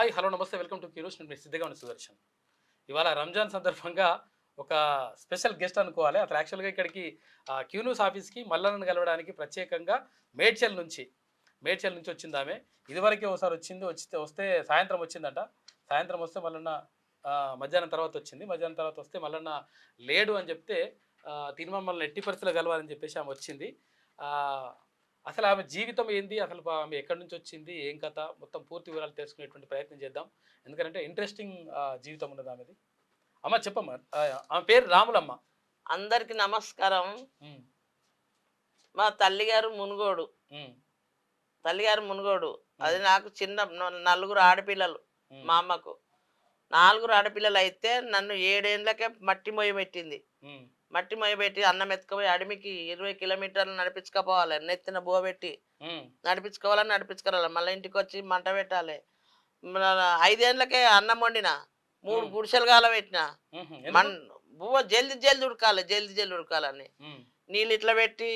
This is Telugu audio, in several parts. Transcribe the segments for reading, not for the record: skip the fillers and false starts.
హాయ్ హలో నమస్తే వెల్కమ్ టు న్యూస్. నేను మీ సిద్ధగాని సుదర్శన్. ఇవాళ రంజాన్ సందర్భంగా ఒక స్పెషల్ గెస్ట్ అనుకోవాలి. అతను యాక్చువల్గా ఇక్కడికి క్యూ న్యూస్ ఆఫీస్కి మల్లన్నను కలవడానికి ప్రత్యేకంగా మేడ్చల్ నుంచి వచ్చింది ఆమె. ఇదివరకే ఒకసారి వస్తే సాయంత్రం వచ్చిందట. సాయంత్రం వస్తే మల్లన్న మధ్యాహ్నం తర్వాత వచ్చింది. మధ్యాహ్నం తర్వాత వస్తే మల్లన్న లేడు అని చెప్తే తిని మమ్మల్ని ఎట్టి పరిస్థితుల్లో కలవాలని చెప్పేసి ఆమె వచ్చింది. అసలు ఆమె జీవితం ఏంది, అసలు ఆమె ఎక్కడి నుంచి వచ్చింది, ఏం కథ, మొత్తం పూర్తి వివరాలు తెలుసుకునేటువంటి ప్రయత్నం చేద్దాం. ఎందుకంటే ఇంట్రెస్టింగ్ జీవితం ఉన్నది ఆమెది. అమ్మ చెప్పమ్మా. ఆమె పేరు రాములమ్మ. అందరికి నమస్కారం. మా తల్లిగారు మునుగోడు. అది నాకు చిన్న నలుగురు ఆడపిల్లలు. మా అమ్మకు 4 ఆడపిల్లలు అయితే నన్ను 7 ఏళ్ళకే మట్టి మొయ్య పెట్టింది. మట్టి మొయ్యబెట్టి అన్నం ఎత్తుకుపోయి అడమికి 20 కిలోమీటర్లు నడిపించుకపోవాలి. నెత్తిన బోబెట్టి నడిపించుకోవాలి. మళ్ళీ ఇంటికి వచ్చి మంట పెట్టాలి. 5 ఏళ్ళకే అన్నం వండిన 3 గుడిసెలు కాల పెట్టిన. బువ్వ జల్ది ఉడకాలని నీళ్ళు ఇట్లా పెట్టి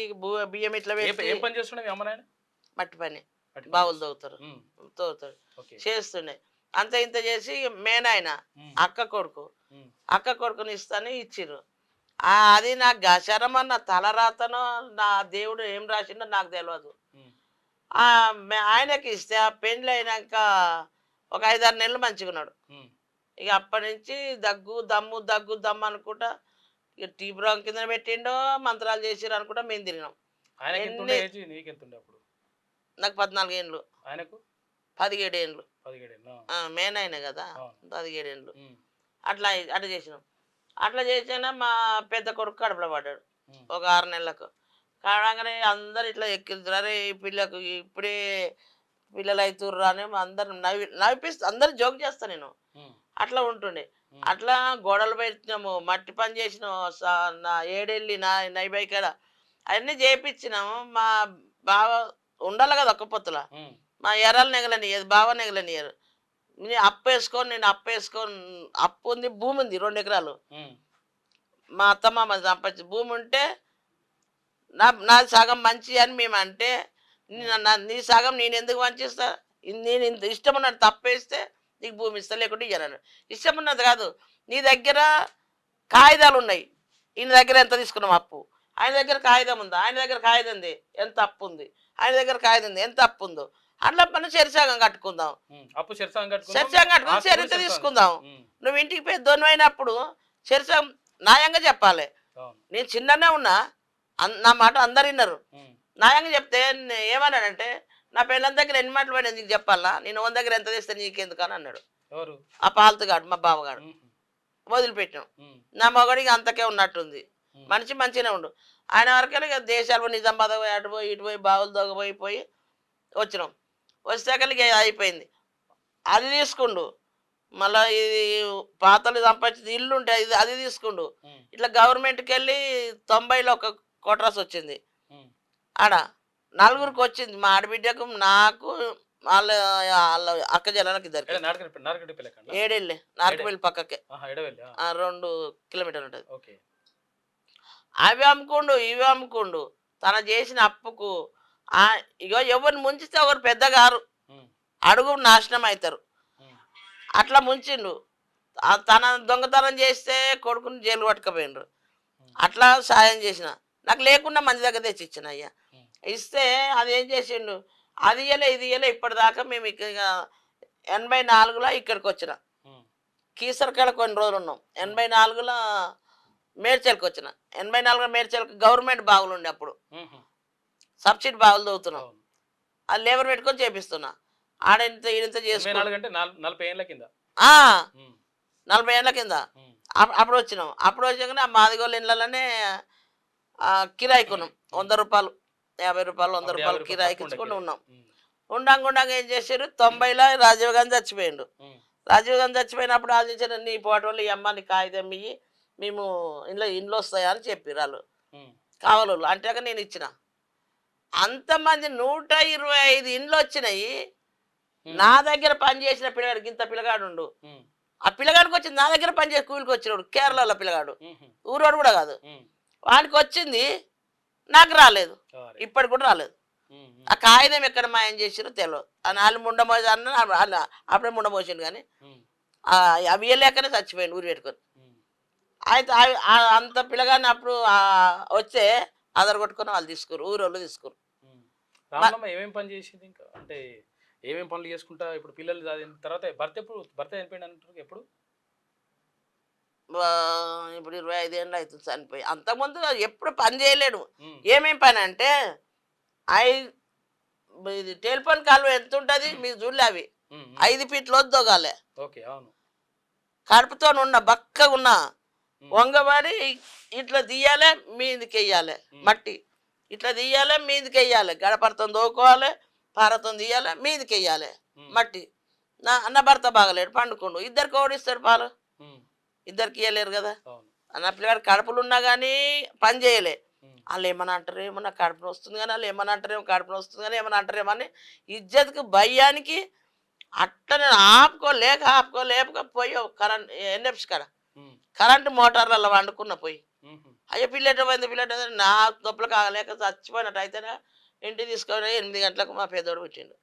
బియ్యం ఇట్లా పెట్టి మట్టి పని బావులు తవ్వుతారు చేస్తుండే. అంత ఇంత చేసి మేనాయన అక్క కొడుకుని ఇస్తాను ఇచ్చిర్రు. అది నాకు గశరమన్న తలరాతనో నా దేవుడు ఏం రాసిండో నాకు తెలియదు. ఆయనకి ఇస్తే ఆ పెండ్లి అయినాక ఒక 5-6 నెలలు మంచిగా ఉన్నాడు. ఇక అప్పటి నుంచి దగ్గు దమ్ము అనుకుంటా ఇక టీ బ్రాం కింద పెట్టిండో మంత్రాలు చేసిరు అనుకుంటా మేము తిరిగినాం. నాకు 14 ఏళ్ళు, ఆయనకు 17 ఏళ్ళు. మేనైనా కదా 17 ఏళ్ళు. అట్లా చేసినాం. అట్లా చేసినా మా పెద్ద కొడుకు కడుపులో పడ్డాడు ఒక 6 నెలలకు. కావడంగానే అందరు ఇట్లా ఎక్కించారు. ఈ పిల్లకు ఇప్పుడే పిల్లలు అవుతుర్రు అని అందరు నవ్విపిస్తూ అందరు జోక్ చేస్తా నేను. అట్లా ఉంటుండే. అట్లా గోడలు పెట్టినాము, మట్టి పని చేసినాము. నా 7 ఏళ్ళి నైబై కాడ అవన్నీ చేయించినాము. మా బావ ఉండాలి కదా ఒక్క పొత్తుల. మా ఎర్రలు నెగలనియదు, బావ నెగలనియరు. నేను అప్పు వేసుకొని అప్పు ఉంది, భూమి ఉంది 2 ఎకరాలు. మా అత్తమ్మ సంపాదించి భూమి ఉంటే నాది సగం మంచి అని మేము అంటే నీ సగం నేను ఎందుకు మంచిస్తా, నేను ఇంత ఇష్టం ఉన్నట్టు తప్పేస్తే నీకు భూమి ఇస్తా, లేకుంటే ఇయ్యను. ఇష్టం ఉన్నది కాదు, నీ దగ్గర కాగితాలు ఉన్నాయి, ఈయన దగ్గర ఎంత తీసుకున్నాం అప్పు, ఆయన దగ్గర కాగితం ఉందా, ఆయన దగ్గర కాగితం ఉంది ఎంత అప్పు ఉంది, ఆయన దగ్గర కాగితం ఉంది ఎంత అప్పు ఉందో, అట్లా మనం చరిసాగం కట్టుకుందాం. చరిత్ర తీసుకుందాం. నువ్వు ఇంటికి పెద్దోను అయినప్పుడు చరిసాగం న్యాయంగా చెప్పాలి. నేను చిన్ననే ఉన్నా, నా మాట అందరు విన్నారు. న్యాయంగా చెప్తే ఏమన్నాడంటే నా పిల్లల దగ్గర ఎన్ని మాటలు పడి నీకు చెప్పాలా, నేను 1 దగ్గర ఎంత తెస్తే నీకెందుకు అని అన్నాడు. ఆ పాలతుగాడు మా బావగాడు. వదిలిపెట్టాం. నా మగడికి అంతకే ఉన్నట్టుంది. మనిషి మంచిగానే ఉండు. ఆయన వరకే ఇక దేశాలు నిజామాబాద్ పోయి అటు పోయి ఇటు పోయి బావులు దొగపోయి వచ్చినాం. వచ్చేకలికి అయిపోయింది. అది తీసుకుండు. మళ్ళీ ఇది పాతలు సంపాదించి ఇల్లు ఉంటే అది తీసుకుండు. ఇట్లా గవర్నమెంట్కి వెళ్ళి 90లో ఒక కోట్రాస్ వచ్చింది. ఆడ 4గురికి వచ్చింది. మా ఆడబిడ్డకు, నాకు, వాళ్ళ అక్క జనానికి 7 ఏళ్ళే. నార్కపల్లి పక్కకే 2 కిలోమీటర్లు ఉంటుంది. అవి అమ్ముకుండు ఇవి అమ్ముకుండు. తన చేసిన అప్పుకు ఇగో ఎవరిని ముంచితే ఒకరు పెద్దగారు, అడుగు నాశనం అవుతారు. అట్లా ముంచిండు. తన దొంగతనం చేస్తే కొడుకుని జైలు పట్టుకపోయిండ్రు. అట్లా సాయం చేసిన. నాకు లేకుండా మంచి దగ్గర తెచ్చి ఇచ్చిన. అయ్యా ఇస్తే అది ఏం చేసిండు, అది ఇయ్యలే ఇది ఇయ్యలే. ఇప్పటిదాకా మేము ఇక 84లో ఇక్కడికి వచ్చిన. కీసరకాడ కొన్ని రోజులు ఉన్నాం. 84లో మేడ్చల్కి వచ్చిన. 84లో మేడ్చల్కి గవర్నమెంట్ బావులు ఉండే అప్పుడు, సబ్సిడీ బావులు చదువుతున్నాం. అది లేబర్ పెట్టుకొని చేపిస్తున్నా. ఆడంత ఈడంత చేసుకున్నా. 40 ఏళ్ళ కింద అప్పుడు వచ్చినాం. అప్పుడు వచ్చాక మాదిగోళ్ళ ఇళ్ళలోనే కిరాయి కొన్నాం. 100 రూపాయలు 50 రూపాయలు 100 రూపాయలు కిరాయికి ఇచ్చుకొని ఉన్నాం. ఉండంగా ఏం చేశారు, 90లో రాజీవ్ గాంధీ చచ్చిపోయిండు. రాజీవ్ గాంధీ చచ్చిపోయినప్పుడు ఆలోచించారు, నీ పోటీ వాళ్ళు ఈ అమ్మ నీ కాగితం ఇయ్యి మేము ఇంట్లో వస్తాయా అని చెప్పారు వాళ్ళు కావాలి. అంటాక నేను ఇచ్చిన. అంతమంది 125 ఇండ్లు వచ్చినాయి. నా దగ్గర పనిచేసిన పిల్లగాడికి ఇంత పిల్లగాడు ఉండు. ఆ పిల్లగాడికి వచ్చింది నా దగ్గర పనిచేసి కూలికి వచ్చినాడు. కేరళలో పిల్లగాడు, ఊరోడు కూడా కాదు. వానికి వచ్చింది, నాకు రాలేదు. ఇప్పటికి కూడా రాలేదు. ఆ కాగితం ఎక్కడ మాయం చేసిరో తెలియదు. ఆ నాలుగు ముండమోసి అన్న అప్పుడే ముండమోసిండు కానీ అవి ఇయ్యలేకనే చచ్చిపోయింది ఊరు పెట్టుకొని. అయితే అంత పిల్లగాని అప్పుడు వచ్చే ఆధార్ కొట్టుకొని వాళ్ళు తీసుకురు, ఊరోళ్ళు తీసుకురు. రామలమ్మ ఏమేం పని చేసింది ఇంకా అంటే ఏమేం పనులు చేసుకుంటా ఇప్పుడు పిల్లలు చదివిన తర్వాత భర్త చనిపోయింది అంటారు ఎప్పుడు? ఇప్పుడు 25 ఏళ్ళు అవుతుంది చనిపోయి. అంతకుముందు ఎప్పుడు పని చేయలేడు. ఏమేం పని అంటే ఇది టెలిఫోన్ కాలువ ఎంత ఉంటుంది మీరు చూడలే, అవి 5 ఫీట్లు వద్దోగాలే. ఓకే, అవును. కడుపుతో ఉన్న బక్కగా ఉన్న వంగబడి ఇట్లా తీయాలి, మీదికి వెయ్యాలి మట్టి, ఇట్లా తీయాలి మీదికి వెయ్యాలి, గడపడతో దోకోవాలి, పారతో తీయాలి మీదికి వెయ్యాలి మట్టి. నా భర్త బాగలేడు, పండుకోండు, ఇద్దరికి ఓడిస్తాడు పాలు, ఇద్దరికి ఇవ్వలేరు కదా. నా పిల్లగాడు కడుపులు ఉన్నా కానీ పని చేయలే. వాళ్ళు ఏమన్నా అంటారేమో నాకు కడుపున వస్తుంది కానీ, వాళ్ళు ఏమన్నా అంటారేమో కడుపున వస్తుంది కానీ ఏమన్నా అంటారేమో అని ఇజ్జత్కి భయానికి అట్లా నేను ఆపుకోలేక పోయి కరెంట్ ఎన్ఎఫ్సి కాడ కరెంటు మోటార్లలో వండుకున్న పోయి. అయ్యో పిల్లెటమైంది నా నొప్పులు కాగలేక చచ్చిపోయినట్టు అయితేనే ఇంటికి తీసుకొని 8 గంటలకు మా పెద్దోడు పుట్టిండు.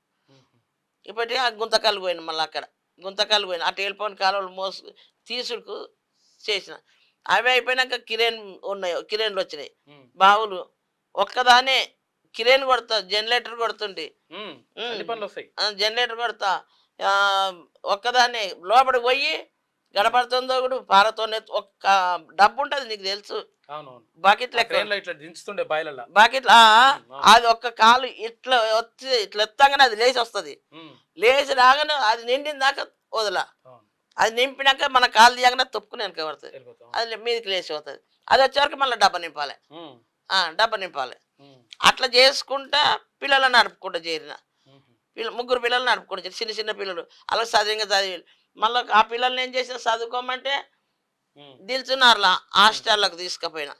ఇప్పటికీ ఆ గుంతకల్లు పోయిన, మళ్ళీ అక్కడ గుంతకల్లు పోయిన ఆ టెలిఫోన్ కాలువలు తీసుకు చేసిన. అవి అయిపోయినాక కిరేన్లు వచ్చినాయి బావులు. ఒక్కదానే కిరేన్ కొడతా, జనరేటర్ కొడుతుంటే జనరేటర్ కొడతా, ఒక్కదాన్ని లోపలికి పోయి గడపడుతుందో కూడా పారతో ఒక్క డబ్బు ఉంటుంది నీకు తెలుసు, బకెట్ లెక్క బకెట్, అది ఒక్క కాలు ఇట్లా వచ్చి ఇట్లా ఎత్తాగానే అది లేచి వస్తుంది, లేచి రాగానే అది నిండిన దాకా వదలా, అది నింపినాక మన కాలు తీయగానే తొప్పుకుని వెనక పడుతుంది, అది మీదకి లేచి పోతుంది. అది వచ్చేవరకు మళ్ళీ డబ్బా నింపాలి. అట్లా చేసుకుంటా పిల్లలను నడుపుకుంటూ చేరిన. ముగ్గురు పిల్లలు నడుపుకుంటూ చిన్న చిన్న పిల్లలు అలా చదివి మళ్ళీ ఆ పిల్లల్ని ఏం చేసిన చదువుకోమంటే దిల్చున్నారులా హాస్టల్లకు తీసుకుపోయినా.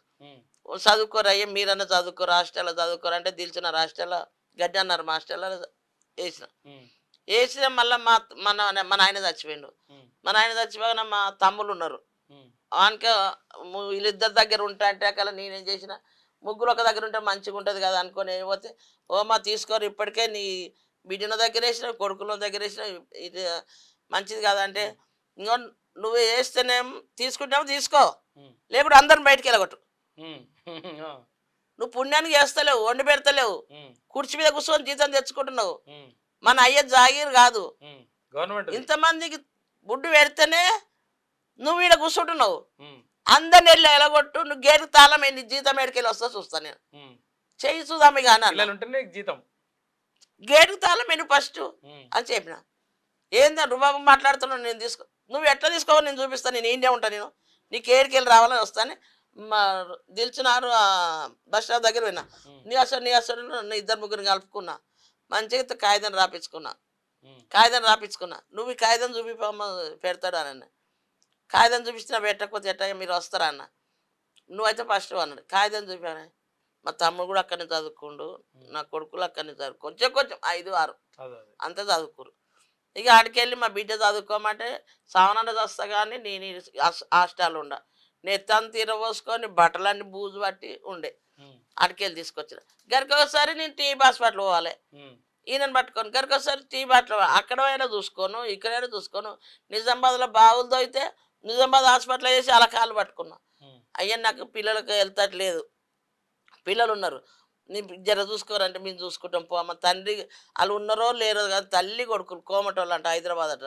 చదువుకోరయ్యా మీరన్నా చదువుకోరు, హాస్టల్లో చదువుకోరు అంటే దిల్చున్నారు హాస్టల్లో గడ్డి అన్నారు, మా హాస్టల్లో వేసిన మళ్ళీ మన ఆయన చచ్చిపోయిండు. మన ఆయన చచ్చిపోయిన మా తమ్ముళ్ళు ఉన్నారు, వానిక వీళ్ళిద్దరి దగ్గర ఉంటా అంటే అక్కడ నేనేం చేసిన ముగ్గురు ఒక దగ్గర ఉంటే మంచిగా ఉంటుంది కదా అనుకొని పోతే, ఓమా తీసుకోరు ఇప్పటికే నీ బిడ్డల దగ్గర వేసిన కొడుకుల దగ్గర వేసిన ఇది మంచిది కదా అంటే, ఇంకో నువ్వు వేస్తేనేమో తీసుకుంటేమో తీసుకో, లేకపోతే అందరిని బయటికి వెళ్ళగొట్టు, నువ్వు పుణ్యానికి చేస్తలేవు, వండి పెడతలేవు, కుర్చీ మీద కూర్చొని జీతం తెచ్చుకుంటున్నావు, మన అయ్య జాగీర్ కాదు, ఇంతమందికి బుడ్డు పెడితేనే నువ్వు ఈడ కూర్చుంటున్నావు, అందరిని వెళ్ళి ఎలగొట్టు, నువ్వు గేటు తాళం నీ జీతం ఎడికెళ్ళి వస్తా చూస్తాను నేను, చెయ్యి చూదామి కానీ జీతం గేటుకు తాళం నువ్వు ఫస్ట్ అని చెప్పిన. ఏందా రుబాబు మాట్లాడుతున్నావు, నేను నువ్వు ఎట్లా తీసుకోవాలి నేను చూపిస్తాను, నేను ఇండియా ఉంటాను, నేను నీకు ఏడికెళ్ళి రావాలని వస్తాను. మా దిల్చున్నారు బస్ స్టాప్ దగ్గర పోయినా, నీ అసలు ఇద్దరు ముగ్గురిని కలుపుకున్నా, మంచిగా కాగితం రాపించుకున్నా. నువ్వు ఈ కాగితం చూపిపోమ్మ పెడతాడు అని, కాగితం చూపించినా పెట్టకపోతే ఎట్టా మీరు వస్తారా అన్న, నువ్వైతే ఫస్ట్ అన్నాడు. కాగితం చూపాను, మా తమ్ముడు కూడా అక్కడనే చదువుకుండు, నా కొడుకులు అక్కడనే చదువు కొంచెం 5, 6 అంతా చదువుకోరు. ఇక ఆడికెళ్ళి మా బిడ్డ చదువుకోమంటే సావనండ వస్తా కానీ నేను హాస్టల్ ఉండ, నెత్తం తీరబోసుకొని బట్టలన్నీ బూజు పట్టి ఉండే, ఆడికెళ్ళి తీసుకొచ్చిన. గరికి ఒకసారి నేను టీబీ హాస్పిటల్ పోవాలి, ఈయనను పట్టుకొని గరికి ఒకసారి టీబీ హాస్పిటల్ అక్కడ అయినా చూసుకోను ఇక్కడైనా చూసుకోను. నిజామాబాద్లో బావులతో అయితే నిజామాబాద్ హాస్పిటల్ చేసి అలా కాలు పట్టుకున్నా. అయ్యా నాకు పిల్లలకు వెళ్తట్లేదు, పిల్లలు ఉన్నారు, నీ జర చూసుకోరంటే మేము చూసుకుంటాం పో. అమ్మ తండ్రి వాళ్ళు ఉన్నారో లేరో కానీ తల్లి కొడుకులు కోమటోళ్ళు అంట హైదరాబాద్ అట,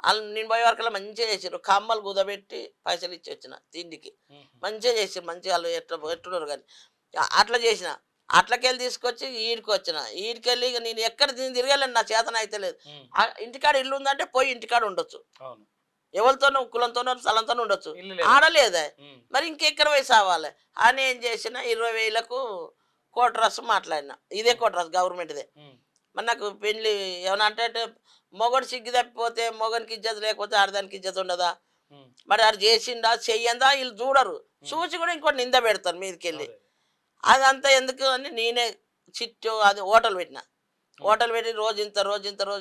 వాళ్ళు నేను పోయే వరకల్లా మంచిగా చేసారు, కమ్మలు కుదబెట్టి పైసలు ఇచ్చి వచ్చిన తిండికి, మంచిగా చేసారు, మంచిగా వాళ్ళు ఎట్టున్నారు కానీ అట్లా చేసిన. అట్లకెళ్ళి తీసుకొచ్చి ఈడికి వచ్చిన, ఈడికెళ్ళి ఇక నేను ఎక్కడ తిరగలేను, నా చేతన అయితే లేదు. ఇంటికాడ ఇల్లు ఉందంటే పోయి ఇంటికాడ ఉండొచ్చు, ఎవరితోనూ కులంతోనో స్థలంతోనూ ఉండొచ్చు, ఆడలేదా మరి ఇంకెక్కడ వయసు అవ్వాలి అని ఏం చేసిన 20,000కు కోటరాసు మాట్లాడిన. ఇదే కోటరాసు గవర్నమెంట్దే. మరి నాకు పెళ్ళి ఏమన్నా అంటే మొగడు సిగ్గు తప్పిపోతే మొగనికి ఇజ్జత లేకపోతే ఆడదానికి ఇజ్జత ఉండదా, మరి ఆడు చేసిండా చెయ్యందా వీళ్ళు చూడరు, చూసి కూడా ఇంకోటి నింద పెడతారు మీదకి వెళ్ళి. అదంతా ఎందుకు అని నేనే చిట్టు అది హోటల్ పెట్టిన, హోటల్ పెట్టి రోజు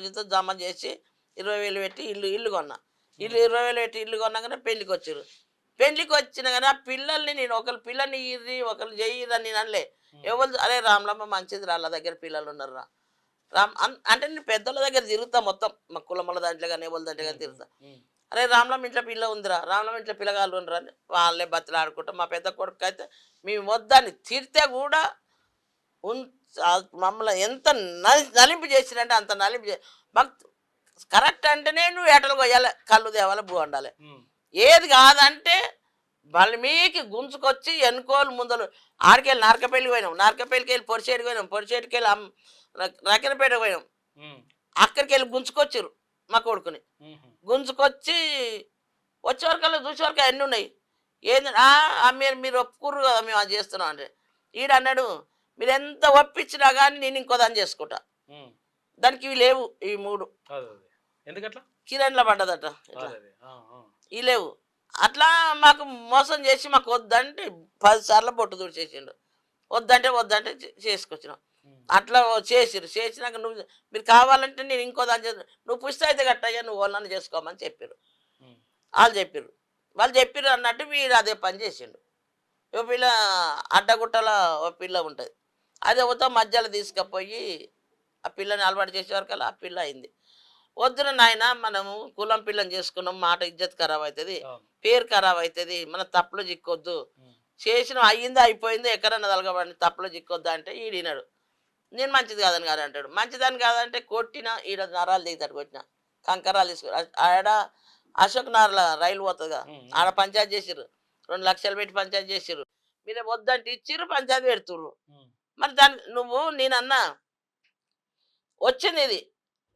ఇంత జమ చేసి 20,000 పెట్టి ఇల్లు కొన్నా. 20,000 పెట్టి ఇల్లు కొన్నాకనే పెళ్ళికి వచ్చారు. పెళ్ళికి వచ్చిన కానీ ఆ పిల్లల్ని నేను ఒకరు పిల్లల్ని ఇర్రి ఒకరు చెయ్యిరని నేను అనలే, ఎవరు అరే రామ్లమ్మ మంచిది రా, వాళ్ళ దగ్గర పిల్లలు ఉన్నారు రా అంటే నేను పెద్దోళ్ళ దగ్గర తిరుగుతా, మొత్తం మా కులమ్మల దాంట్లో కానీ ఎవరి దాంట్లో కానీ తిరుగుతా. అరే రామ్లమ్మ ఇంట్లో పిల్ల ఉందిరా, రామ్లమ్మ ఇంట్లో పిల్లగాళ్ళు ఉండరా అని వాళ్ళే బతులు ఆడుకుంటాం. మా పెద్ద కొడుకు అయితే మేము వద్దని తిడితే కూడా మమ్మల్ని ఎంత నలింపు చేసినంటే అంత నలింపు మాకు కరెక్ట్ అంటేనే నువ్వు ఏటలు కొయ్యాలి, కళ్ళు తేవాలి, భూ ఉండాలి. ఏది కాదంటే బలిమీకి గుంజుకొచ్చి ఎన్నుకోలు ముందలు ఆడికెళ్ళి నార్కపల్లికి పోయినాం, నార్కపల్లికి వెళ్ళి పొడిచేటికి పోయినాం, పొడిచేటికి వెళ్ళి రకినపేటకు పోయినాం. అక్కడికి వెళ్ళి గుంజుకొచ్చారు మా కొడుకుని. గుంజుకొచ్చి వచ్చేవరకల్లా చూసేవరకు అన్నీ ఉన్నాయి. ఏంది మీరు ఒప్పుకుర్రు కదా మేము అది చేస్తున్నాం అంటే ఈడు అన్నాడు, మీరు ఎంత ఒప్పించినా కానీ నేను ఇంకో దాన్ని చేసుకుంటా. దానికి ఇవి లేవు, ఇవి 3 ఎందుకట్లా కిరణ్లో పడ్డదట, ఇవి లేవు. అట్లా మాకు మోసం చేసి మాకు వద్దంటే 10 సార్లు బొట్టు తుడిచేసిండు. వద్దంటే చేసుకొచ్చినాం. అట్లా చేసినాక మీరు కావాలంటే నేను ఇంకో దాన్ని చేస్తాను, నువ్వు పుస్తకం అయితే కట్టయ్యా, నువ్వు వాళ్ళని చేసుకోమని చెప్పారు. వాళ్ళు చెప్పారు అన్నట్టు వీడు అదే పని చేసిండు. ఓ పిల్ల అడ్డగుట్టల ఓ పిల్ల ఉంటుంది, అది ఎవరితో మధ్యలో తీసుకుపోయి ఆ పిల్లని అలవాటు చేసేవరకల్లా ఆ పిల్ల అయింది. వద్దున నాయన మనము కులం పిల్లని చేసుకున్నాం, మాట ఇజ్జత్ ఖరాబ్ అవుతుంది, పేరు ఖరాబ్ అవుతుంది, మన తప్పులు చిక్కొద్దు, చేసిన అయ్యింది అయిపోయింది, ఎక్కడన్నా తలగబడి తప్పులు చిక్కొద్దు అంటే ఈడినాడు. నేను మంచిది కాదని కాదు అంటాడు. మంచిదని కాదంటే కొట్టిన ఈడ నరాలు దిగుతాడు, కొట్టిన కంకరాలు తీసుకు ఆడ అశోక్ నగర్ల రైలు పోతుందిగా, ఆడ పంచాయతీ చేసిర్రు, 2 లక్షలు పెట్టి పంచాయతీ చేసిర్రు. మీరు వద్దంటే ఇచ్చిర్రు, పంచాయతీ పెడుతుర్రు. మరి దాన్ని నేనన్నా వచ్చింది, ఇది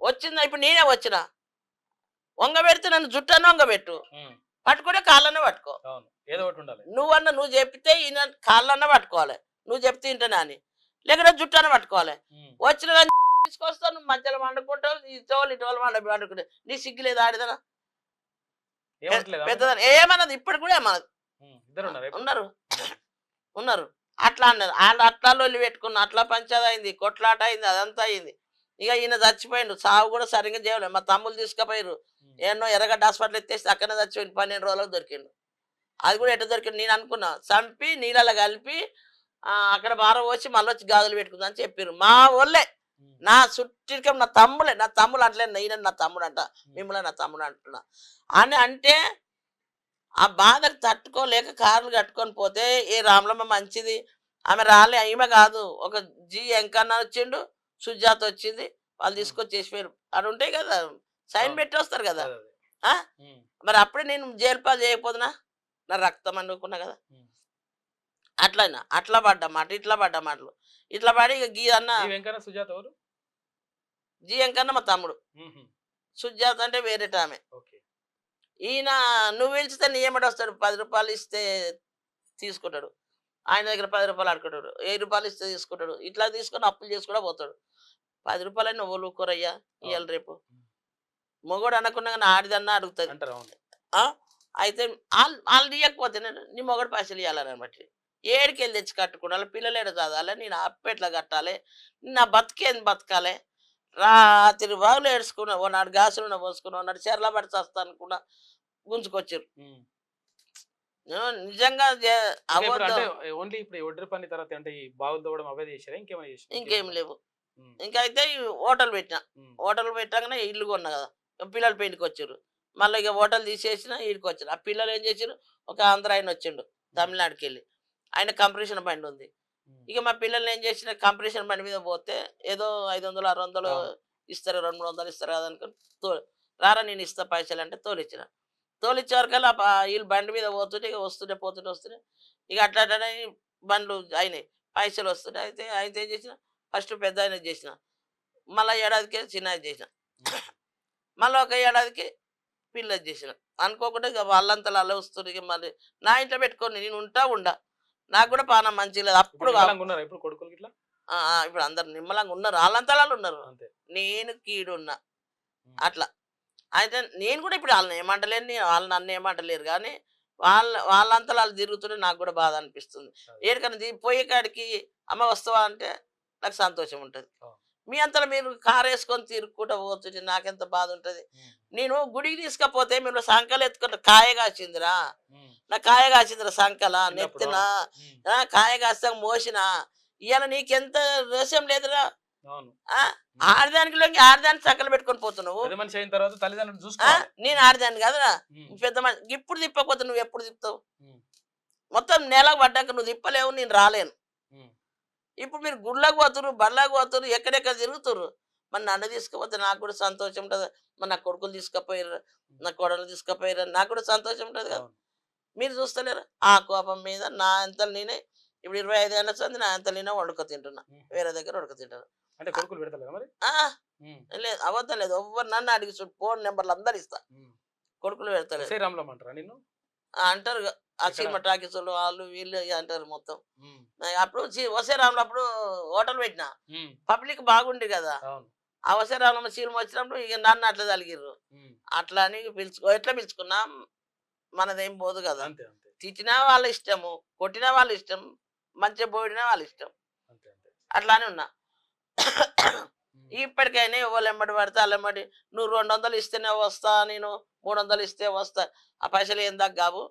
వచ్చిందా, ఇప్పుడు నేనే వచ్చిన వంగబెడితే నన్ను జుట్టన్న వంగబెట్టు, పట్టుకుంటే కాళ్ళన్న పట్టుకో, నువ్వన్నా నువ్వు చెప్తే ఈయన కాళ్ళన్న పట్టుకోవాలి, నువ్వు చెప్తే ఇంటనే అని, లేకపోతే జుట్టన్న పట్టుకోవాలి. వచ్చిన కానీ తీసుకొస్తావు, నువ్వు మధ్యలో వండుకుంటావు, ఇటోళ్ళు వండుకుంటే నీ సిగ్గు లేదు ఆడిదనా పెద్దదని ఏమన్నది, ఇప్పటికి కూడా ఏమన్నది, ఉన్నారు అట్లా అన్నారు. వాళ్ళు అట్లా లొల్లి పెట్టుకున్న, అట్లా పంచాయతీ అయింది, కొట్లాట అయింది, అదంతా అయింది. ఇక ఈయన చచ్చిపోయిండు, సాగు కూడా సరిగ్గా చేయలేదు. మా తమ్ముళ్ళు తీసుకుపోయారు, ఎన్నో ఎర్రగడ్డ హాస్పిటల్ ఎత్తేసి అక్కడనే చచ్చిపోయింది, 12 రోజులకు దొరికిండు. అది కూడా ఎట్లా దొరికింది నేను అనుకున్నా, చంపి నీళ్ళలో కలిపి అక్కడ బార పోసి మళ్ళీ వచ్చి గాజులు పెట్టుకుందని చెప్పారు మా వాళ్ళే. నా చుట్టూ నా తమ్ముడు అంటలే, ఈయన నా తమ్ముడు అంట, మిమ్మల్ని నా తమ్ముడు అంటున్నా అని అంటే ఆ బాధకు తట్టుకోలేక కార్లు కట్టుకొని పోతే ఏ రామలమ్మ మంచిది, ఆమె రాలే, ఈమె కాదు, ఒక ఎంకన్నా వచ్చిండు, సుజాత వచ్చింది, వాళ్ళు తీసుకొచ్చి చేసిపోయారు. అది ఉంటాయి కదా, సైన్ పెట్టి వస్తారు కదా. మరి అప్పుడే నేను జైలు పాలు చేయకపోతున్నా, నా రక్తం అనుకున్నా కదా. అట్లా పడ్డా మాట, ఇట్లా పడ్డా మాటలు, ఇట్లా పడి ఇక గీ అన్న సుజాత ఎవరు, జీ ఎంకన్నా మా తమ్ముడు, సుజాత అంటే వేరేట ఆమె. ఈయన నువ్వు పిలిచితే నీ ఏమటి వస్తాడు, 10 రూపాయలు ఇస్తే తీసుకుంటాడు, ఆయన దగ్గర 10 రూపాయలు ఆడుకుంటాడు, 1000 రూపాయలు ఇస్తే తీసుకుంటాడు, ఇట్లా తీసుకొని అప్పులు చేసి కూడా పోతాడు. 10 రూపాయలు నువ్వు ఊరుకోరయ్యా, ఇవాళ రేపు మొగోడు అనకుండా కానీ ఆడిదన్నా అడుగుతుంది. అయితే వాళ్ళు ఇవ్వకపోతే నీ మొగడు పైసలు ఇవ్వాలని బట్టి ఏడికి వెళ్ళి తెచ్చి కట్టుకోవాలి, పిల్లలు ఏడ చదవాలి, నేను అప్పెట్లా కట్టాలి, నా బతికేంది బతకాలి, రాత్రి బాగులు ఏడ్చుకున్నా, ఓనాడు గాసులు పోసుకున్నా, ఓనాడు చెర్ల పడి చస్తా అనుకున్నా, గుంజుకొచ్చారు. నిజంగా ఇంకేం లేవు. ఇంకైతే హోటల్ పెట్టాకనే ఇల్లు కొన్నా కదా, పిల్లలు పెళ్లికి వచ్చారు, మళ్ళీ ఇక హోటల్ తీసేసిన ఈడికి వచ్చారు. ఆ పిల్లలు ఏం చేశారు, ఒక ఆంధ్ర ఆయన వచ్చిండు తమిళనాడుకి వెళ్ళి, ఆయన కంప్రెషన్ బండి ఉంది. ఇక మా పిల్లల్ని ఏం చేసిన, కంప్రెషన్ బండి మీద పోతే ఏదో 500 600 ఇస్తారు, 200 ఇస్తారు కదా అనుకుని రారా నేను ఇస్తా పైసలు అంటే తోలిచ్చే వరకల్లా వీళ్ళు బండి మీద పోతుంటే ఇక వస్తుంటే ఇక అట్లా బండ్లు అయినాయి, పైసలు వస్తుంటాయి. అయితే ఏం చేసిన, ఫస్ట్ పెద్ద ఆయన చేసిన, మళ్ళీ ఏడాదికి చిన్న చేసిన, మళ్ళీ ఒక ఏడాదికి పిల్లలు చేసిన. అనుకోకుండా ఇక వాళ్ళంతా అలా వస్తుంది. ఇక మళ్ళీ నా ఇంట్లో పెట్టుకొని నేను ఉండా, నాకు కూడా పానం మంచిగా లేదు. అప్పుడు ఇప్పుడు అందరు నిమ్మలంగా ఉన్నారు, వాళ్ళంతా ఉన్నారు, నేను కీడున్నా అట్లా. అయితే నేను కూడా ఇప్పుడు వాళ్ళని ఏమంటలేను, వాళ్ళు నన్ను ఏమంటలేరు, కానీ వాళ్ళంతా వాళ్ళు తిరుగుతుంటే నాకు కూడా బాధ అనిపిస్తుంది. ఏడికన్నా పోయే కాడికి అమ్మ వస్తావా అంటే నాకు సంతోషం ఉంటుంది. మీ అంతలో మీరు కారు వేసుకొని తిరుగుకుంటూ పోతుంటే నాకెంత బాధ ఉంటుంది. నేను గుడికి తీసుకపోతే మీరు సంకలు ఎత్తుకుంటే కాయ కాసిందిరా, నా కాయ కాసిందిరా సంకల నెత్తిన, కాయ కాస్తాక మోసిన, ఇవాళ నీకెంత రోషం లేదురా. అవును. ఆ, ఆడదానికి లొంగి ఆడదాన్ని చక్కలు పెట్టుకొని పోతున్నావు. పెద్ద మనిషి అయిన తర్వాత తల్లిదండ్రులు ఆ, చూసుకోవాలి. నేను ఆడదాన్ని కాదురా. ఉమ్, పెద్ద మనిషి ఇప్పుడు తిప్పకపోతే నువ్వు ఎప్పుడు తిప్పుతావు? ఉమ్, మొత్తం నెలకు పడ్డాక నువ్వు తిప్పలేవు, నేను రాలేను. ఉమ్, ఇప్పుడు మీరు గుళ్ళకు పోతురు, బళ్ళకు పోతురు, ఎక్కడెక్కడ తిరుగుతురు. మరి నన్ను తీసుకుపోతే నాకు కూడా సంతోషం ఉంటుంది. మరి నా కొడుకులు తీసుకుపోయారు, నా కోడలు తీసుకుపోయారు, నాకు కూడా సంతోషం ఉంటుంది కదా. అవును. మీరు చూస్తలేరు ఆ కోపం మీద నా అంతలు నేనే ఇప్పుడు 25 ఏళ్ళ సంది నా అంతలు నేనే వండుకో తింటున్నా, ఉమ్. వేరే దగ్గర వండుకో తింటున్నా. అంటే కొడుకులు పెడతలేదా మరి? ఆ, ఉమ్, లేదు అబద్ధం లేదు. ఎవ్వరు నన్ను అడిగి చూడు, ఫోన్ నెంబర్లు అందరు ఇస్తా. ఉమ్. కొడుకులు పెడతలేదు. ఎస్ఐ రామలం అంటారా నిన్ను? అంటారు ఆ ఎక్కడ? సినిమా టాకీసులు వాళ్ళు వీళ్ళు ఇక అంటారు మొత్తం. ఉమ్, అప్పుడు వసే రాములు అప్పుడు హోటల్ పెట్టిన ఉమ్, పబ్లిక్ బాగుండి కదా. అవును. ఆ వసే రాములమ్మ సినిమా వచ్చినప్పుడు ఇక నన్ను అట్లా తలిగిర్రు. ఉమ్, అట్లా అని ఎట్లా పిలుచుకున్నా మనదేం పోదు కదా. అంతే అంతే తిట్టినా వాళ్ళ ఇష్టము, కొట్టినా వాళ్ళ ఇష్టం, మంచిగా పోయినా వాళ్ళ ఇష్టం. అంతే అంతే. అట్లానే ఉన్నా. ఉమ్, ఇప్పటికైనా ఎవరు ఎమ్మడి పడితే వాళ్ళ ఎమ్మడి నువ్వు 200 ఇస్తేనే వస్తా, నేను 300 ఇస్తే వస్తా. ఆ పైసలు ఏం దాకా కావు.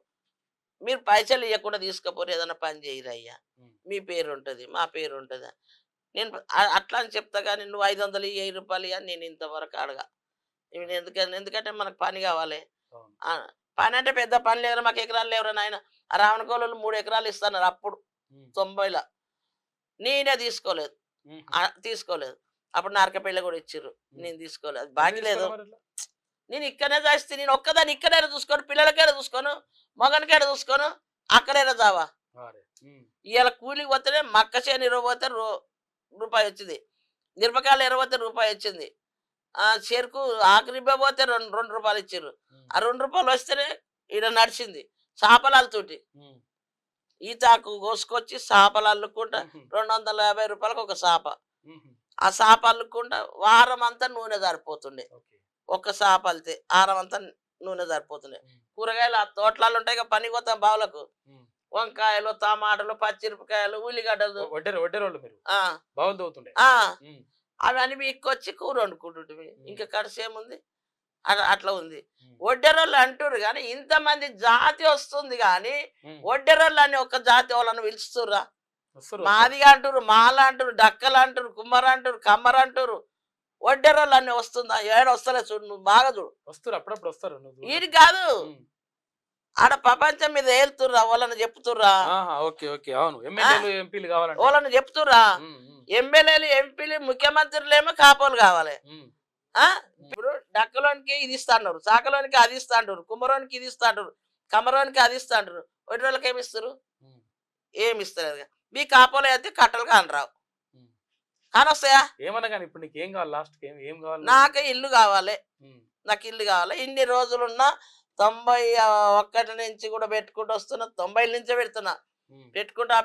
మీరు పైసలు ఇవ్వకుండా తీసుకుపోరు, ఏదైనా పని చేయరు అయ్యా. ఉమ్, మీ పేరు ఉంటుంది, మా పేరు ఉంటుంది. నేను అట్లా అని చెప్తా కానీ నువ్వు 500 1000 అని నేను ఇంతవరకు అడగా. ఇవి ఎందుకంటే మనకు పని కావాలి. అవును. ఆ, పని అంటే పెద్ద పని లేవరా, మాకు ఎకరాలు లేవరా నాయన. ఆ రావణకోళ్ళు 3 ఎకరాలు ఇస్తున్నారు అప్పుడు ఉమ్, 90లో. నేనే తీసుకోలేదు. ఉమ్. తీసుకోలేదు. అప్పుడు నారకపల్లి కూడా ఇచ్చిర్రు, నేను తీసుకోలేదు. అది ఎందుకు బాకీ లేదు. తీసుకోలే మరి అట్లా? నేను ఇక్కడనే చేస్తే నేను ఒక్కదాన్ని ఇక్కడైనా చూసుకోను, పిల్లలకైనా చూసుకోను, మగనికైనా చూసుకోను, అక్కడైనా చావా. అరే, ఉమ్, ఇవాళ కూలికి పోతేనే మక్క చేను 20 పోతే రూపాయి వచ్చింది, మిరపకాయలు 20 పోతే రూపాయి వచ్చింది. చెరుకు ఆఖరిబ్బ పోతే 2 రూపాయలు ఇచ్చారు. ఉమ్, ఆ 2 రూపాయలు వస్తేనే ఈడ నడిచింది. చేపలతోటి ఉమ్, ఈతాకు కోసుకొచ్చి చేపలు అల్లుకుంటా ఉమ్, 250 రూపాయలకు ఒక చేప. ఉమ్. ఆ చేప అల్లుకుంటా వారం అంతా నూనె సరిపోతుండే. ఓకే. ఒక్క చేప అల్లితే వారం అంతా నూనె సరిపోతుండే. ఉమ్, కూరగాయలు ఆ తోటలలో ఉంటాయి కదా, పని పోతాం బావులకు. ఉమ్. వంకాయలు, టమాటాలు, పచ్చిమిరపకాయలు, ఉల్లిగడ్డలు. వడ్డేరోళ్ళు మీరు ఆ, బావులు తవ్వుతుండే. ఆ, ఉమ్, అవన్నీ మీకొచ్చి కూర వండుకుంటుంటివి. ఇంకా కడిసేముంది. అట్లా ఉంది. ఉమ్, ఒడ్డెరోళ్ళు అంటారు కానీ ఇంతమంది జాతి వస్తుంది కానీ ఉమ్. ఒడ్డెరోళ్ళు అని ఒక జాతి వాళ్ళని పిలుస్తుర్రా? వస్తారు మాదిగా అంటారు, మాల అంటారు, డక్కలు అంటారు, కుమ్మర అంటారు, కమ్మర అంటారు. ఒడ్డెరోళ్ళు అని వస్తుందా? ఏడు వస్తలే చూడు, నువ్వు బాగా చూడు. వస్తారు అప్పుడప్పుడు వస్తారు. నువ్వు ఇది కాదు, ఉమ్. ఆడ ప్రపంచం మీద ఏలుతుర్రా, వాళ్ళని చెప్తుర్రా, ఆహా, ఓకే ఓకే. అవును. ఎమ్మెల్యేలు ఎంపీలు కావాలంటే వాళ్ళని చెప్తుర్రా. ఉమ్, ఉమ్, ఎమ్మెల్యేలు, ఎంపీలు, ముఖ్యమంత్రులేమో కాపోలు కావాలి. ఉమ్, ఆ, ఇప్పుడు డక్కలోనికి ఇది ఇస్తాంటారు, చాకలోనికి అది ఇస్తాంటారు, కుమ్మరోనికి ఇది ఇస్తాంటారు, కమ్మరోనికి అది ఇస్తాంటారు. ఒడ్డోళ్ళకి ఏమి ఇస్తారు? ఉమ్, ఏమి ఇస్తారు? మీ కాపోలు అయితే కట్టలు కానరావు, ఉమ్. కానొస్తాయా? ఏమన్నా కానీ ఇప్పుడు నీకు ఏం కావాలి? లాస్ట్ ఏం ఏం కావాలి? నాకు ఇల్లు కావాలి, ఉమ్, నాకు ఇల్లు కావాలి. ఇన్ని రోజులున్నా 91 నుంచి కూడా పెట్టుకుంటూ వస్తున్నా, 90 నుంచే పెడుతున్నా. ఉమ్, పెట్టుకుంటా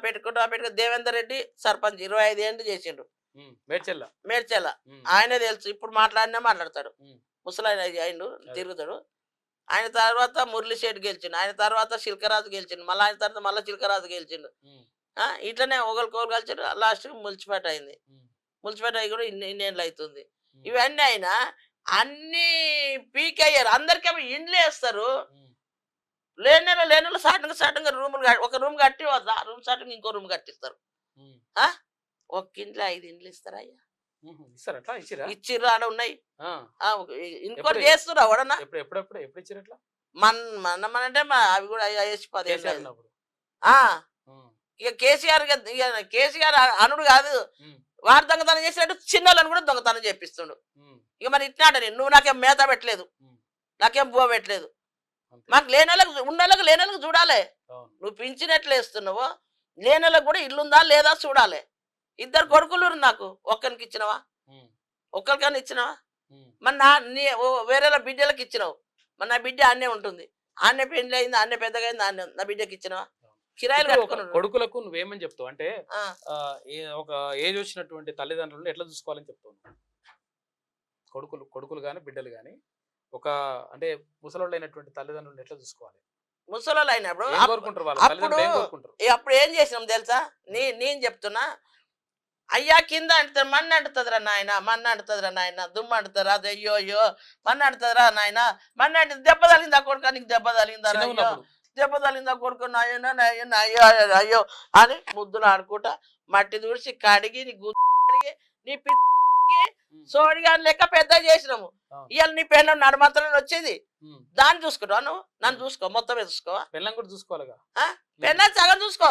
దేవేందర్ రెడ్డి సర్పంచ్ 25 ఏళ్ళు చేసిండు ఉమ్. మేడ్చెల్ల. మేడ్చెల్ల. ఉమ్, ఆయనే తెలుసు, ఇప్పుడు మాట్లాడినా మాట్లాడతాడు. ఉమ్, ముసలాయన అయిండు, తిరుగుతాడు. ఆయన తర్వాత మురళిశెట్టి గెలిచిండు, ఆయన తర్వాత శిల్కరాజు గెలిచిండు, మళ్ళీ ఆయన తర్వాత మళ్ళీ శిల్కరాజు గెలిచిండు. ఉమ్, ఇట్లనే ఒకరికొకరు కలిసిండు. లాస్ట్కి మున్సిపేట అయింది. ఉమ్, మున్సిపేట అయ్యి కూడా ఇన్నేళ్ళు అవుతుంది. ఉమ్, ఇవన్నీ అయినా అన్ని పీక్ అయ్యారు. అందరికేమో ఇండ్లు వేస్తారు, ఉమ్. లేని సాటంగా రూములు ఒక రూమ్ కట్టి ఆ రూమ్ సాటంగా ఇంకో రూమ్ కట్టిస్తారు. ఉమ్, ఒక ఇంట్లో 5 ఇండ్లు ఇస్తారా అయ్యా? ఉహు. ఇస్తారు అట్లా? ఇచ్చిరా? ఇచ్చిర్రు, ఆడ ఉన్నాయి. ఆ. ఇంకోటి ఎప్పుడు? చేస్తున్నా ఎవడన్నా. ఎప్పుడు ఇచ్చారు అట్లా? అంటే అవి కూడా అయ్యేసి 10 ఏళ్ళు కేసీఆర్ అయింది. ఉన్నప్పుడు. ఉమ్, ఇక కేసీఆర్ అనుడు కాదు, ఉమ్, వాడు దొంగతనం చేసినట్టు చిన్నోళ్ళని కూడా దొంగతనం చేపిస్తుండు. ఉమ్, ఇక మరి ఇట్లాంట నేను, నువ్వు నాకేం మేత పెట్టలేదు, ఉమ్. నాకేం బువ్వ పెట్టలేదు. అంతే. మాకు ఉన్నోళ్ళకి లేనోళ్ళకి చూడాలి. అవును. నువ్వు పింఛనెట్లు వేస్తున్నావో లేనోళ్ళకి కూడా ఇల్లుందా లేదా చూడాలి. 2 కొడుకులు నాకు, ఒక్కరికి ఇచ్చినవా? ఉమ్, ఒక్కరికన్నా ఇచ్చినవా? ఉమ్. మరి వేరే బిడ్డలకు ఇచ్చినావు. మరి నా బిడ్డ ఆన్నే ఉంటుంది, ఆన్నే పెళ్లి అయింది, ఆన్నే పెద్దగా అయింది, ఆన్నే నా బిడ్డకి ఇచ్చినవా? కిరాయిలు ఇప్పుడు ఒక కట్టుకున్నాడు. కొడుకులకు నువ్వేమని చెప్తావు అంటే ఆ, ఒక ఏజ్ వచ్చినటువంటి తల్లిదండ్రులను ఎట్లా చూసుకోవాలని చెప్తావు? కొడుకులు కానీ బిడ్డలు కానీ ఒక అంటే ముసలోళ్ళు అయినటువంటి తల్లిదండ్రులను ఎట్లా చూసుకోవాలి? ముసలోళ్ళు అయినప్పుడు ఏం కోరుకుంటారు వాళ్ళు? తల్లిదండ్రులు ఏం కోరుకుంటారు? అప్పుడు ఏం చేసినాం తెలుసా? నేను చెప్తున్నా, అయ్యా కింద అంటుతుంది, మన్ను అంటుతుందిరా నాయన, మన్ను అంటుతుందిరా నాయన, దుమ్ము అంటుతారా, అది అయ్యో మన్ను అంటుతుందిరా నాయన, మన్ను అంటే దెబ్బ తగిలిందా కొడుక, నీకు దెబ్బ తగిలిందా, చిన్నగా అయ్యో ఉన్నప్పుడు. దెబ్బ తగిలిందా కొడుకు, నాయన నాయన అయ్యో అయ్యో అని ముద్దులు ఆడుకుంటా మట్టి దూడిచి కడిగి నీ కడిగి నీ పిచ్చికి సోడిగా లెక్క పెద్ద చేసినాము. ఇవాళ నీ పెళ్ళం నడమంతరం వచ్చేది దాన్ని చూసుకుంటావా నువ్వు? నన్ను చూసుకో, మొత్తమే చూసుకోవా? పెళ్ళం కూడా చూసుకోవాలిగా. పెళ్ళ సగం చూసుకో,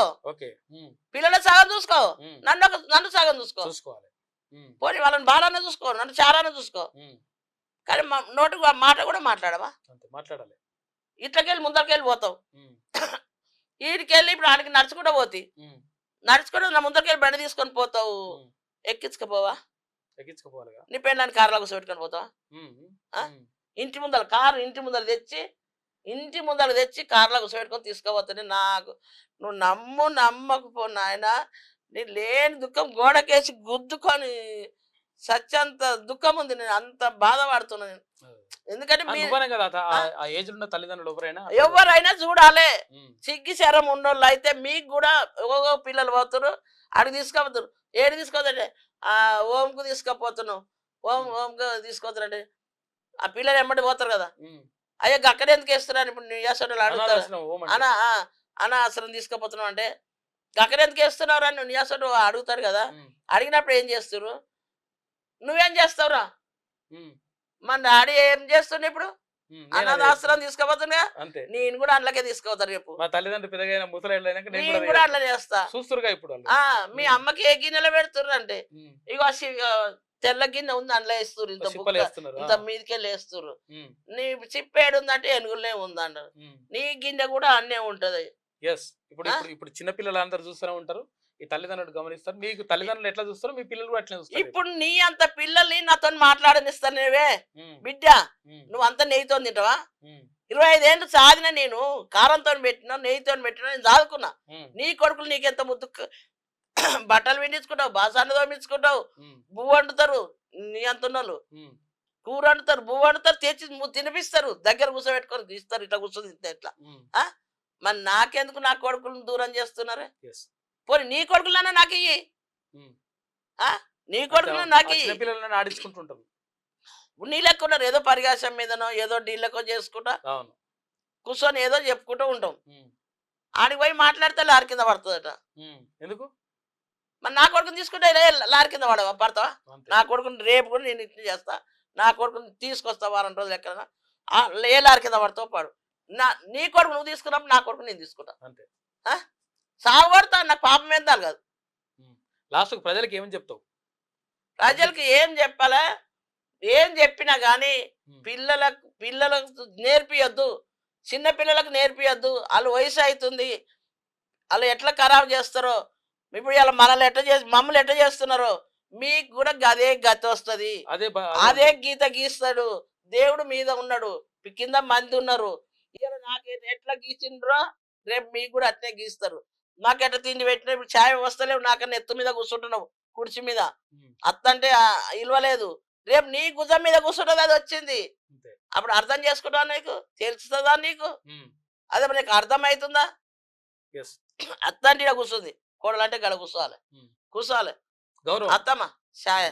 పిల్లల సగం చూసుకో, నన్ను సగం చూసుకోవాలి. పోనీ వాళ్ళని బాగానే చూసుకో, నన్ను చారానే చూసుకో. కానీ నోటి మాట కూడా మాట్లాడవా? మాట్లాడాలి. ఇట్లకెళ్ళి ముందరికెళ్ళి పోతావు. వీడికెళ్ళి ఇప్పుడు ఆడికి నడుచుకుంటూ పోతి, నడుచుకుంటూ నా ముందరికెళ్ళి బండి తీసుకొని పోతావు. ఎక్కించుకపోవా? ఎక్కించుకోవాలిగా. నీ పెళ్ళాన్ని కారులో కూర్చోబెట్టుకొని పోతావా? ఇంటి ముందర కారు ఇంటి ముందర తెచ్చి కారులో కూర్చోబెట్టుకొని తీసుకుపోతానే. నాకు నువ్వు నమ్మకపో నాయన, నీ లేని దుఃఖం గోడకేసి గుద్దుకొని సత్యంత దుఃఖం ఉంది. నేను అంత బాధపడుతున్నాను. ఎందుకంటే ఎవరైనా చూడాలి. సిగ్గి శరం ఉన్నోళ్ళు అయితే మీకు కూడా పిల్లలు పోతున్నారు, అడిగి తీసుకుపోతున్నారు. ఏడు తీసుకోదండి, ఓంకు తీసుకుపోతున్నావు, ఓంకు తీసుకోతారండి. ఆ పిల్లలు ఎమ్మటి పోతారు కదా, అయ్యో అక్కడ ఎందుకు వేస్తున్నారు? ఇప్పుడు నీ యాసోడు అడుగుతారు, అనాశ్రం తీసుకుపోతున్నావు అంటే అక్కడ ఎందుకు వేస్తున్నావు అని నీ యాసోడు అడుగుతారు కదా. అడిగినప్పుడు ఏం చేస్తారు? నువ్వేం చేస్తావురా? మన డాడీ ఏం చేస్తుండే ఇప్పుడు? అనాథాశ్రమం తీసుకుపోతున్నా, నేను కూడా అందులోకే తీసుకుపోతారు. చెప్పు, మా తల్లిదండ్రులు నేను కూడా అట్లా చేస్తా. ఇప్పుడు మీ అమ్మకి ఏ గిన్నెలో పెడుతుర్రు అంటే, ఇగో తెల్ల గిన్నె ఉంది అందులో వేస్తున్నారు, ఇంత మీదకెళ్ళి వేస్తున్నారు. నీ చిప్పేడు ఉందంటే ఎనుగులనే ఉందంటారు. నీ గిన్నె కూడా అన్నే ఉంటది. ఇప్పుడు చిన్నపిల్లలు అందరు చూస్తూనే ఉంటారు, ఈ తల్లిదండ్రులు గమనిస్తారు. మీకు తల్లిదండ్రులు ఎట్లా చూస్తారో మీ పిల్లలు కూడా అట్లా చూస్తారు. ఇప్పుడు నీ అంత పిల్లల్ని నాతో మాట్లాడనిస్తానేవే బిడ్డ, నువ్వు అంత నెయ్యితో తింటావా? 25 ఏళ్ళు సాధిన నేను, కారంతో పెట్టినా నెయ్యితో పెట్టినా, నేను చదువుకున్నా. నీ కొడుకులు నీకెంత ముద్దు బట్టలు విండించుకుంటావు, బాసాన్ని తోమించుకుంటావు, బువ్వ వండుతారు. నీ అంత ఉన్నోళ్ళు కూర వండుతారు, బువ్వ వండుతారు, తెచ్చి తినిపిస్తారు, దగ్గర కూర్చోబెట్టుకొని తీస్తారు. ఇట్లా కూర్చొని ఇట్లా. మరి నాకెందుకు నా కొడుకులను దూరం చేస్తున్నారు? పోనీ నీ కొడుకులన్నా నాకు ఇయ్యి, నీ కొడుకులు నాకు ఆడించుకుంటుంటారు. నీ లెక్క ఉన్నారు, ఏదో పరిగాసం మీదనో ఏదో డీళ్ళకో చేసుకుంటా కూర్చొని ఏదో చెప్పుకుంటూ ఉంటాం. ఆడికి పోయి మాట్లాడితే లారీ కింద పడుతుందట. ఎందుకు? మరి నా కొడుకుని తీసుకుంటే లారీ కింద పడతావా? నా కొడుకుని రేపు కూడా నేను ఇట్లా చేస్తా, నా కొడుకుని తీసుకొస్తా వారం రోజులు ఎక్కడైనా, ఏ లారీ కింద పడతావు పాడు. నీ కొడుకు నువ్వు తీసుకున్నప్పుడు నా కొడుకు నేను తీసుకుంటా. అంతే. సాగుపడతా, నాకు పాపం ఏందాలి కాదు. లాస్ట్ ప్రజలకు ఏమని చెప్తావు? ప్రజలకి ఏం చెప్పాలా? ఏం చెప్పినా కానీ పిల్లలకు నేర్పియొద్దు, చిన్న పిల్లలకు నేర్పియొద్దు. వాళ్ళు వయసు అవుతుంది, వాళ్ళు ఎట్లా ఖరాబ్ చేస్తారో, ఇప్పుడు ఇలా మమ్మల్ని ఎట్లా చేస్తున్నారో మీకు కూడా అదే గతి వస్తుంది. అదే గీత గీస్తాడు దేవుడు. మీద ఉన్నాడు, కింద మంది ఉన్నారు. ఇలా నాకు ఎట్లా గీసిండ్రో రేపు మీకు కూడా అట్లే గీస్తారు. నాకు ఎట్లా తిండి పెట్టినా ఇప్పుడు ఛాయ్ వస్తలేవు, నాకన్నా ఎత్తు మీద కూర్చుంటున్నావు, కుర్చీ మీద అత్తంటే ఇల్వలేదు. రేపు నీ గుజం మీద కూర్చుంటుంది, అది వచ్చింది. అప్పుడు అర్థం చేసుకుంటావా? నీకు తెలుస్తుందా? నీకు అదే నీకు అర్థమవుతుందా? అత్తంటే ఇక్కడ కూర్చుంది, కోడలంటే గడ కూర్చోవాలి. అత్తమ్మ ఛాయ,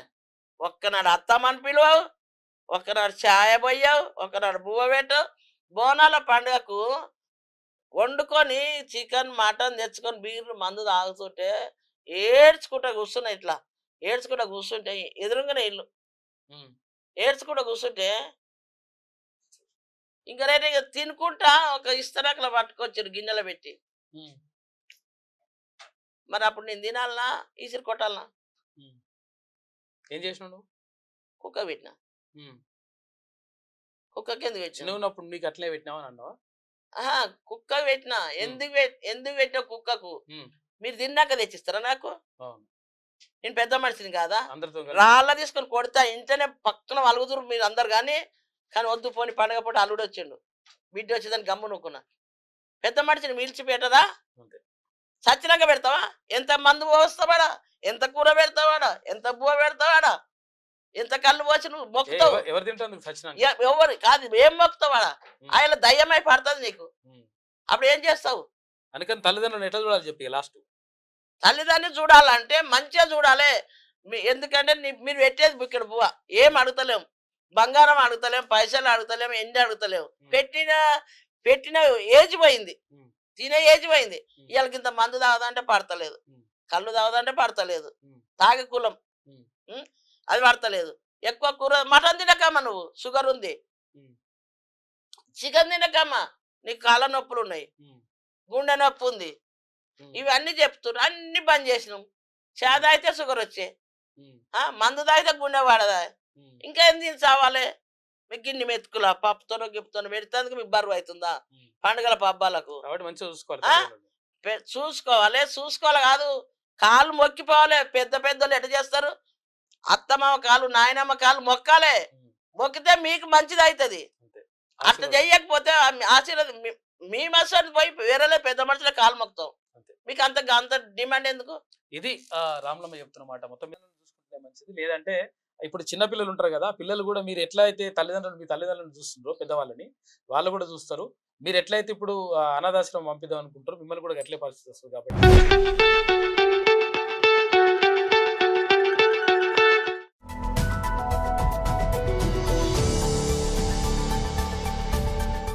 ఒక్కనాడు అత్తమ్మ అని పిలువావు, ఒక్కనాడు ఛాయ పోయావు, ఒక్కనాడు బువ్వ పెట్టావు. బోనాల పండుగకు వండుకొని చికెన్ మటన్ తెచ్చుకొని బీర్లు మందు తాగుతుంటే ఏడ్చుకుంటా కూర్చున్నా. ఇట్లా ఏడ్చుకుంటా కూర్చుంటే ఎదురుగానే ఇల్లు ఏడ్చుకుంటా కూర్చుంటే ఇంకా రేపు తినుకుంటా ఒక ఇస్తరాకులో పట్టుకొచ్చారు గిన్నెలో పెట్టి. మరి అప్పుడు నేను తినాలనా ఈసిరి కొట్టాలనా? ఏం చేసినావు నువ్వు? కుక్క పెట్టినా. కుక్కకి ఎందుకు పెట్టినా? ఉన్నప్పుడు నీకు అట్లే పెట్టినావని అన్నావా? కుక్క పెట్టినా. ఎందుకు పెట్టినా కుక్కకు? మీరు తిన్నాక తెచ్చిస్తారా నాకు? నేను పెద్ద మనిషిని కాదా? రాళ్ళ తీసుకొని కొడతా, ఇంటనే పక్కన అలుగుతురు మీరు అందరు. కానీ వద్దు పోని పండగ పూట అల్లుడు వచ్చిండు, బిడ్డ వచ్చేదాన్ని గమ్ము నొక్కున్నా. పెద్ద మనిషిని మిల్చి పెట్టదా? సచ్చినాక పెడతావా? ఎంత మందు పోస్తావాడా, ఎంత కూర పెడతావాడా, ఎంత బువ్వ పెడతావాడా, ఎంత కళ్ళు పోసి నువ్వు మొక్కుతావు. ఎవరు కాదు, ఏం మొక్కుతావాడా? ఆయన దయ్యమై పడుతుంది నీకు. అప్పుడు ఏం చేస్తావు? అందుకని తల్లిదండ్రులు ఎట్లా చూడాలి చెప్పి లాస్ట్? తల్లిదండ్రులు చూడాలంటే మంచిగా చూడాలి. ఎందుకంటే మీరు పెట్టేది ఇక్కడ బువ్వ ఏం అడుగుతలేము, బంగారం అడుగుతలేము, పైసలు అడుగుతలేము, ఎండి అడుగుతలేము. పెట్టిన ఏజ్ పోయింది, తినే ఏజ్ పోయింది. ఇవాళకి ఇంత మందు తాగదంటే పడతలేదు. కళ్ళు తాగదంటే పడతలేదు, ఉమ్, తాగే కులం ఉమ్, ఉం? అది పడతలేదు. ఎక్కువ కూర మటన్ తినకమ్మా, నువ్వు షుగర్ ఉంది. ఉమ్, చికెన్ తినకమ్మా, నీకు కాళ్ళ నొప్పులు ఉన్నాయి, ఉమ్, గుండె నొప్పి ఉంది. ఉమ్, ఇవన్నీ చెప్తున్నా, అన్ని బంద్ చేసినాం. చా తాగితే షుగర్ వచ్చే, ఉమ్, మందు తాగితే గుండె వాడదా. ఉమ్, ఇంకా ఏం తిని చావాలి? మీకు గిన్ని మెతుకుల పప్పుతోనో గిప్పుతోనో పెడితే మీకు బరువు అవుతుందా ఉమ్. పండుగల పబ్బాలకు? కాబట్టి మంచిగా చూసుకోవాలి ఆ? తల్లిదండ్రులు. చూసుకోవాలి కాదు, కాళ్ళు మొక్కిపోవాలి. పెద్ద పెద్దలు ఎట్లా చేస్తారు? అత్తమామ కాలు, నాయనమ్మ కాలు మొక్కాలే. ఉమ్, మొక్కితే మీకు మంచిది అవుతుంది. అంతే. అట్లా ఆశీర్వాదం. చెయ్యకపోతే ఆశీర్వాదం మీ మనుషులు పోయి వేరేలే పెద్ద మనుషులే కాలు మొక్కుతాం. అంతే. మీకు అంత అంత డిమాండ్ ఎందుకు? ఇది రామలమ్మ చెప్తున్నమాట. మొత్తం మీద చూసుకుంటే మంచిది. లేదంటే ఇప్పుడు చిన్న పిల్లలు ఉంటారు కదా, పిల్లలు కూడా మీరు ఎట్లా అయితే తల్లిదండ్రులు మీ తల్లిదండ్రులను చూస్తుండ్రో పెద్దవాళ్ళని, వాళ్ళు కూడా చూస్తారు. మీరు ఎట్లయితే ఇప్పుడు అనాథాశ్రమం పంపిద్దాం అనుకుంటారో మిమ్మల్ని కూడా అట్లే పరిస్థితి వస్తుంది కాబట్టి